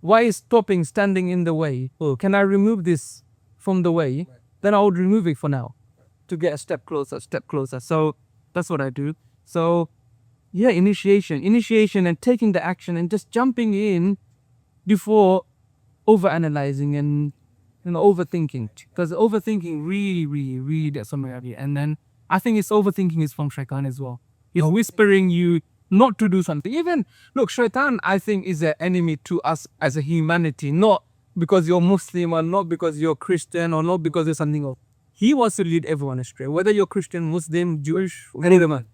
why is standing in the way? Can I remove this from the way? Right. Then I would remove it for now to get a step closer. So that's what I do. So yeah, initiation and taking the action and just jumping in before overanalyzing and overthinking. Because overthinking really does something at you. And then I think overthinking is from shaitan as well. He's whispering you not to do something. Even, look, shaitan, I think, is an enemy to us as a humanity, not because you're Muslim or not because you're Christian or not because you're something else. He wants to lead everyone astray, whether you're Christian, Muslim, Jewish, anyone.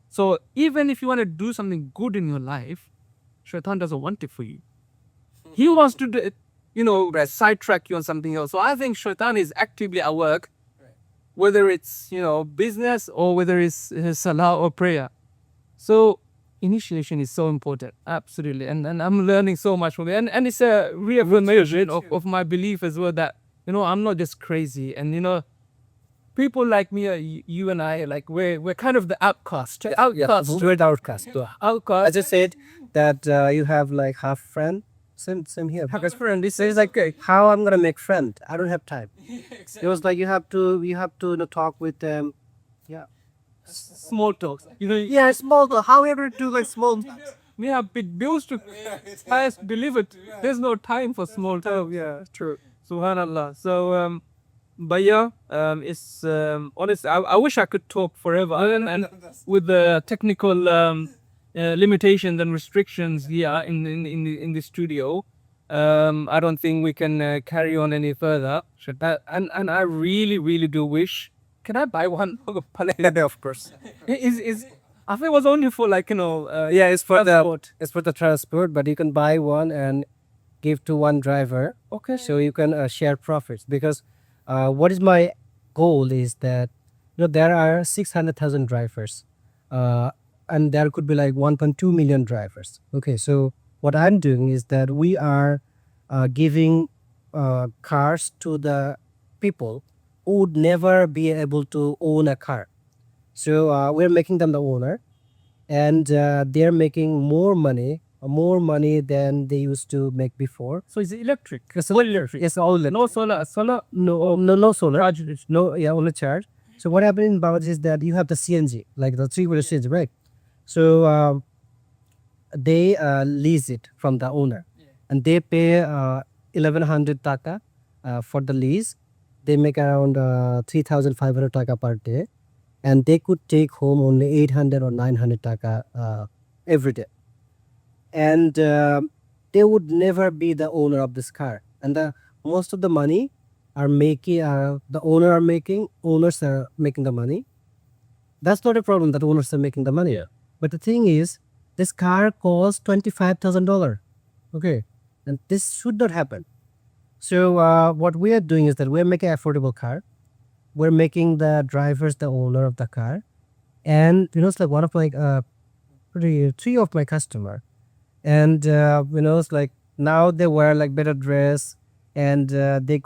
So even if you want to do something good in your life, shaitan doesn't want it for you. He wants to, sidetrack you on something else. So I think shaitan is actively at work, whether it's, business or whether it's salah or prayer. So initiation is so important, absolutely, and I'm learning so much from it, and it's a reaffirmation of my belief as well that I'm not just crazy, and people like me, you and I, like we're kind of the outcast. We're the outcast. Outcast. As I said, that you have like half friend. Same here. Haka's friend. This So it's like how I'm gonna make friend. I don't have time. It was like you have to talk with them. Yeah. small talks. Yeah, small talk. How ever do like small talk? We have big bills to highest delivered. There's no time for small talk. Oh yeah, true. Subhanallah. So, but yeah, it's honestly, I wish I could talk forever, and with the technical limitations and restrictions here in the studio, I don't think we can carry on any further. And I really do wish. Can I buy one? Of course. Is I think it was only for like Yeah, it's for transport. the transport, but you can buy one and give to one driver. Okay. So you can share profits because what is my goal is that there are 600,000 drivers, and there could be like 1.2 million drivers. Okay, so what I'm doing is that we are giving cars to the people who would never be able to own a car. So we're making them the owner, and they're making more money than they used to make before. So it's electric. It's all electric. It's all electric. No solar. Solar. No solar. Charge. No, yeah, only charge. So what happened in Bangladesh is that you have the CNG, like the three-wheeler CNG, right? So they lease it from the owner, and they pay 1,100 taka for the lease. They make around 3,500 taka per day, and they could take home only 800 or 900 taka every day. And they would never be the owner of this car. And most of the money are making the owners are making the money. That's not a problem that owners are making the money. Yeah. But the thing is, this car costs $25,000. Okay, and this should not happen. So what we are doing is that we're making affordable car. We're making the drivers the owner of the car, and it's like one of like three of my customer, and it's like now they wear like better dress, and they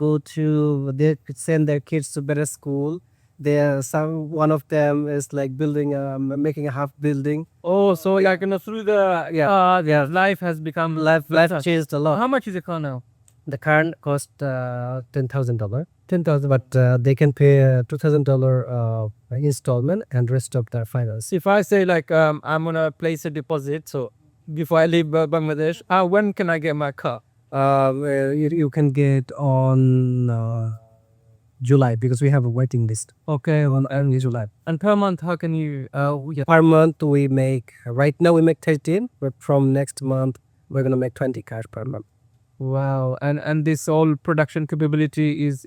send their kids to better school. One of them is like making a half building. Oh, so like through the Yeah. life has become Life better. changed a lot. How much is a car now? The car cost $10,000. 10,000, but they can pay $2,000 installment and rest of their finance. If I say like I'm gonna place a deposit, so before I leave Bangladesh, when can I get my car? You can get on July because we have a waiting list. Okay, On early July. and per month, how can you? Per month right now we make 13, but from next month we're gonna make 20 cars per month. Wow, and this all production capability is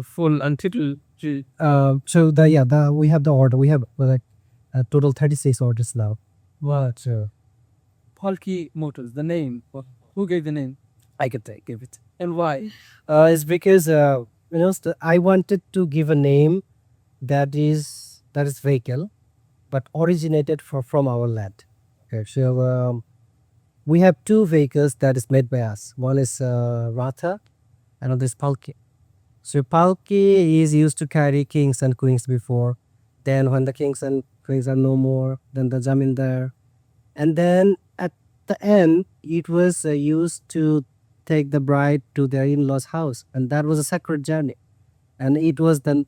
full until So we have the order. We have like a total 36 orders now. what? So Palki Motors, the name. Who gave the name I could give it. and why? It's because I wanted to give a name that is vehicle, but originated from our land. Okay, so we have two vehicles that is made by us. One is Ratha, another is Palki. So Palki is used to carry kings and queens before. Then when the kings and queens are no more, then the Zamindar. And then at the end, it was used to take the bride to their in-laws' house. And that was a sacred journey. And it was then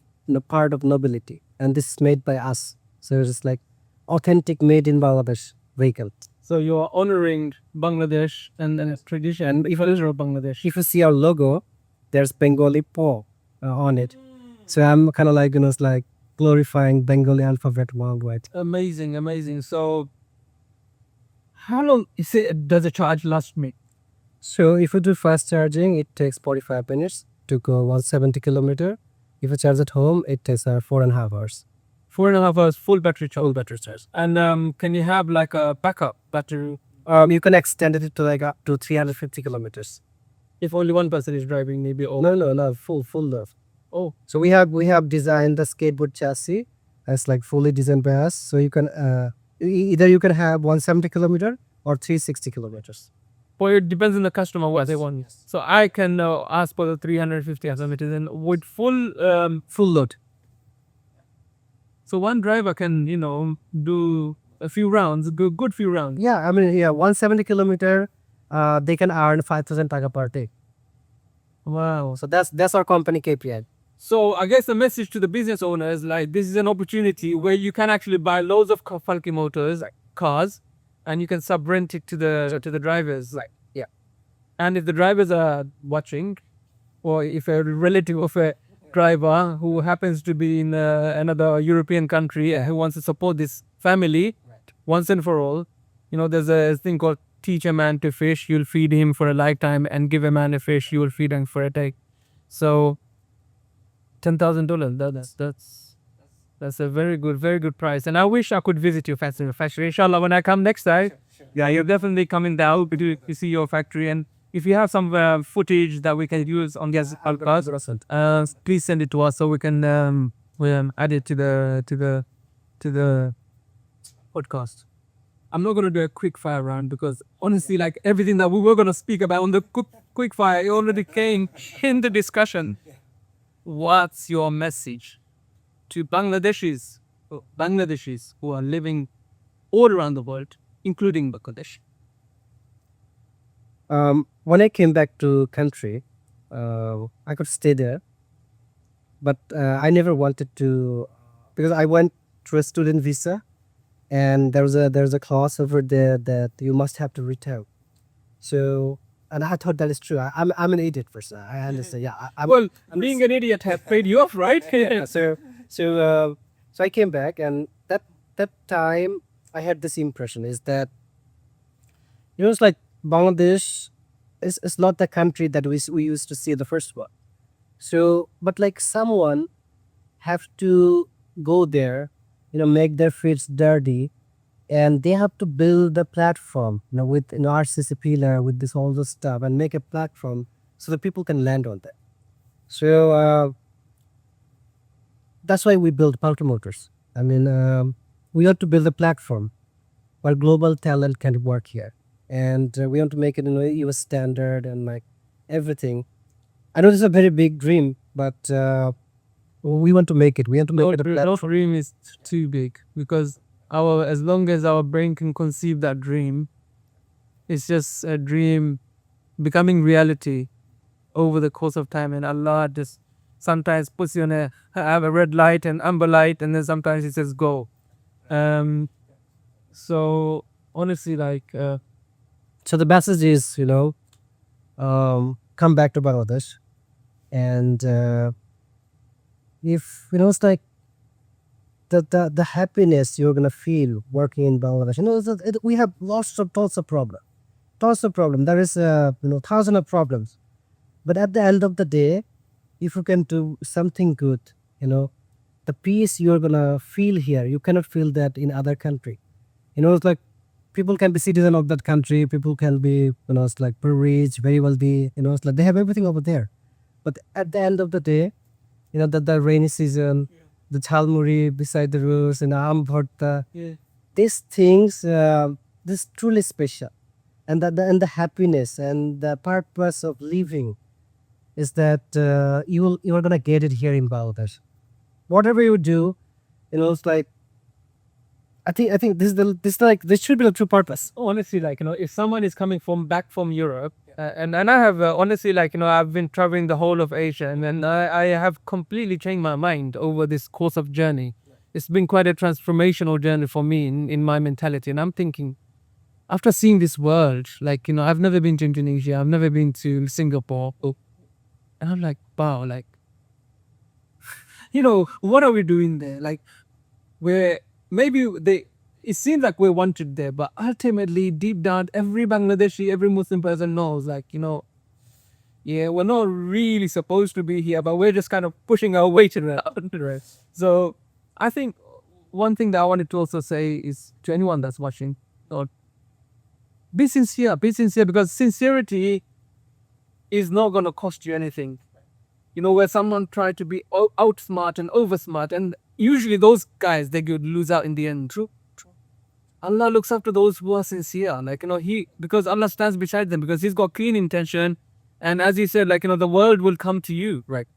part of nobility. And this is made by us. So it's like authentic made in Bangladesh vehicle. So you are honoring Bangladesh and its tradition and culture of Bangladesh. If you see our logo, there's Bengali paw on it. So I'm kind of like, it's like glorifying Bengali alphabet worldwide. Amazing. So how long does the charge last me? So if you do fast charging, it takes 45 minutes to go 170 kilometer. If you charge at home, it takes 4.5 hours. 4.5 hours full battery charge. Full battery charge. And can you have like a backup battery You can extend it to like up to 350 kilometers. if only one person is driving, maybe? Or No, full love. oh, So we have designed the skateboard chassis as like fully designed by us. So you can either you can have 170 kilometer or 360 kilometers. well, it depends on the customer what they want. So I can ask for the 350 kilometers and with full Full load. So one driver can do a few rounds, good few rounds. Yeah, I mean, yeah, 170 kilometer, they can earn 5,000 taka per day. Wow. So that's our company KPI. So I guess the message to the business owners, like this is an opportunity where you can actually buy loads of Palki motors, like cars, and you can sub-rent it to the drivers. Like, yeah. And if the drivers are watching, or if a relative of a driver who happens to be in another European country who wants to support this family, once and for all, there's a thing called teach a man to fish, you'll feed him for a lifetime, and give a man a fish, you will feed him for a day. So $10,000. That's a very good price. And I wish I could visit your factory. Inshallah, when I come next time, yeah, you're definitely coming down to see your factory. And if you have some footage that we can use on this podcast, please send it to us so we can add it to the podcast. I'm not going to do a quick fire round because honestly, like everything that we were going to speak about on the quick fire, it already came in the discussion. What's your message to Bangladeshis who are living all around the world, including Bangladesh? When I came back to country, I could stay there, but I never wanted to, because I went through a student visa, and there's a clause over there that you must have to return. So, and I thought that is true. I'm an idiot person. I understand. Yeah. Being an idiot has paid you off, right? Yeah, so I came back, and that time I had this impression is that it's like Bangladesh is not the country that we used to see the first one. So, but like someone have to go there, make their feet dirty, and they have to build a platform, with RCC pillar, with this all this stuff, and make a platform so that people can land on that. So that's why we built Palki Motors. I mean, we have to build a platform where global talent can work here, and we want to make it US standard and like everything. I know this is a very big dream, but we want to make it. We want to make it a platform. No dream is too big because as long as our brain can conceive that dream, it's just a dream becoming reality over the course of time. And Allah just sometimes puts you on have a red light and amber light, and then sometimes it says go. So honestly, like, so the message is, come back to Bangladesh, and if it's like the happiness you're gonna feel working in Bangladesh. We have tons of problems. There is thousands of problems, but at the end of the day, if you can do something good, the peace you're gonna feel here, you cannot feel that in other country. It's like people can be citizen of that country, people can be it's like very rich, very wealthy, it's like they have everything over there, but at the end of the day, the rainy season, the chalmuri beside the roads, and aam bharta, these things, this truly special, and the happiness and the purpose of living is that you are gonna get it here in Bangladesh. Whatever you do, it's like I think this should be the true purpose. Honestly, like, if someone is coming back from Europe, and I have honestly, like, I've been traveling the whole of Asia, and then I have completely changed my mind over this course of journey. It's been quite a transformational journey for me in my mentality, and I'm thinking, after seeing this world, like, I've never been to Indonesia, I've never been to Singapore, and I'm like, wow, like, what are we doing there? Like, it seems like we're wanted there, but ultimately, deep down, every Bangladeshi, every Muslim person knows, like, yeah, we're not really supposed to be here, but we're just kind of pushing our weight around. So I think one thing that I wanted to also say is to anyone that's watching, be sincere, because sincerity is not going to cost you anything. Where someone tried to be outsmart and oversmart, and usually those guys, they could lose out in the end. True. Allah looks after those who are sincere. Like, because Allah stands beside them, because He's got clean intention. And as He said, like, the world will come to you. Right.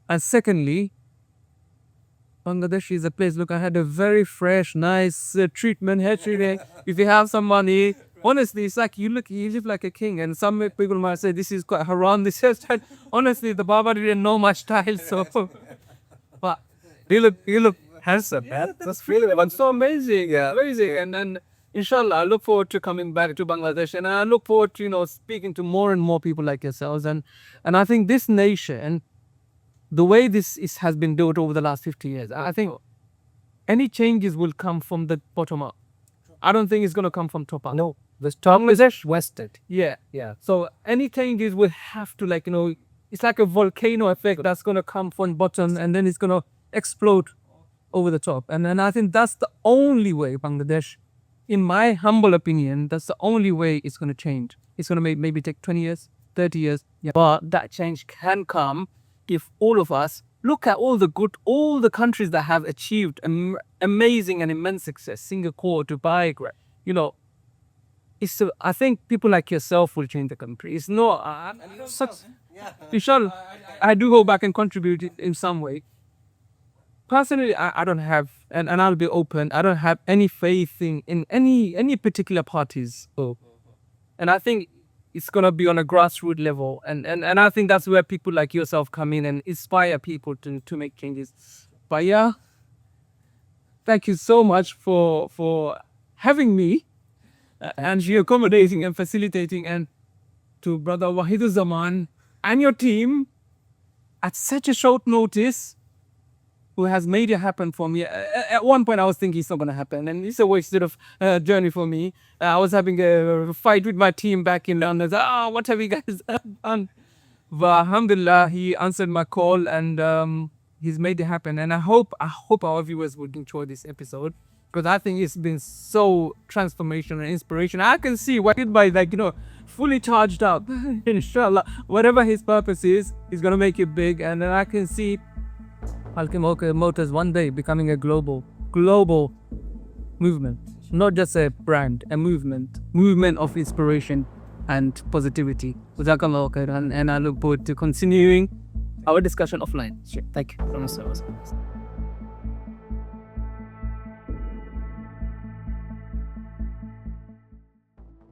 And secondly, Bangladesh is a place. Look, I had a very fresh, nice treatment here today. If you have some money, honestly, it's like you live like a king. And some people might say this is quite haram. This hairstyle. Honestly, the barber didn't know my style, so. But you look handsome, man. That's really one so amazing, yeah, amazing. And then, inshallah, I look forward to coming back to Bangladesh, and I look forward to speaking to more and more people like yourselves. And I think this nation, the way has been built over the last 50 years, I think any changes will come from the bottom up. I don't think it's going to come from top up. No, the top is wested. Yeah. Yeah. So any changes will have to it's like a volcano effect that's going to come from bottom and then it's going to explode over the top. And then I think that's the only way Bangladesh, in my humble opinion, that's the only way it's going to change. It's going to maybe take 20 years, 30 years. Yeah. But that change can come if all of us look at all the countries that have achieved amazing and immense success. Singapore, Dubai, I think people like yourself will change the country. It's not inshallah, I do go back and contribute in some way. Personally, I don't have, and I'll be open, I don't have any faith in any particular parties. And I think it's going to be on a grassroots level. And I think that's where people like yourself come in and inspire people to make changes. But yeah, thank you so much for having me and you accommodating and facilitating, and to Brother Wahidur Zaman and your team at such a short notice, who has made it happen for me. At one point I was thinking it's not going to happen, and it's a wasted of journey for me. I was having a fight with my team back in London. What have you guys done? But alhamdulillah, he answered my call, and he's made it happen. And I hope our viewers would enjoy this episode, because I think it's been so transformational and inspirational. I can see what it by fully charged up. Inshallah, whatever his purpose is, he's going to make it big. And then I can see Palki Motors one day becoming a global movement, not just a brand, a movement of inspiration and positivity. Jazakallah khairan, and I look forward to continuing our discussion offline. Thank you.